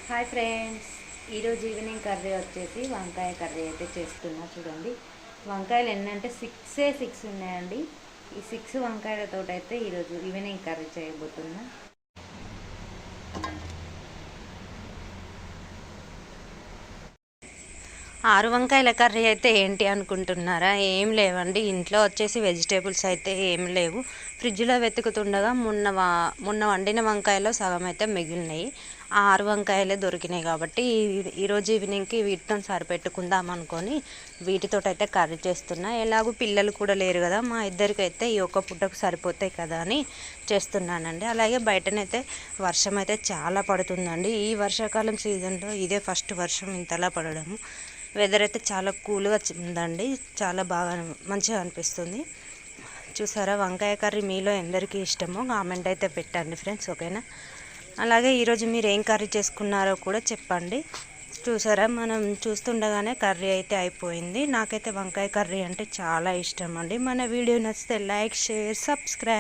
Hi friends, ఈరోజు evening curry వచ్చేసి వంకాయ కర్రీ అయితే చేస్తున్నా. చూడండి, వంకాయలు ఎన్నంటే సిక్స్ ఉన్నాయండి. ఈ 6 వంకాయలతో అయితే ఈరోజు ఈవినింగ్ కర్రీ చేయబోతున్నా. 6 వంకాయల కర్రీ అయితే ఏంటి అనుకుంటున్నారా? ఏం లేవండి, ఇంట్లో వచ్చేసి వెజిటేబుల్స్ అయితే ఏం లేవు. ఫ్రిడ్జ్లో వెతుకుతుండగా మొన్న వండిన వంకాయలో సగం అయితే మిగిలినాయి. ఆ 6 వంకాయలే దొరికినాయి కాబట్టి ఈరోజు ఈవినింగ్కి వీటితో సరిపెట్టుకుందాం అనుకొని వీటితో అయితే కర్రీ చేస్తున్నా. ఎలాగూ పిల్లలు కూడా లేరు కదా, మా ఇద్దరికి అయితే ఈ ఒక్క పుట్టకు సరిపోతాయి కదా అని చేస్తున్నానండి. అలాగే బయటనైతే వర్షం అయితే చాలా పడుతుందండి. ఈ వర్షాకాలం సీజన్లో ఇదే ఫస్ట్ వర్షం ఇంతలా పడడము. వెదర్ అయితే చాలా కూల్గా ఉందండి, చాలా బాగా మంచిగా అనిపిస్తుంది. చూసారా, వంకాయ కర్రీ మీలో ఎందరికీ ఇష్టమో కామెంట్ అయితే పెట్టండి ఫ్రెండ్స్, ఓకేనా? అలాగే ఈరోజు మీరు ఏం కర్రీ చేసుకున్నారో కూడా చెప్పండి. చూసారా, మనం చూస్తుండగానే కర్రీ అయితే అయిపోయింది. నాకైతే వంకాయ కర్రీ అంటే చాలా ఇష్టం అండి. మన వీడియో నచ్చితే లైక్, షేర్, సబ్స్క్రైబ్.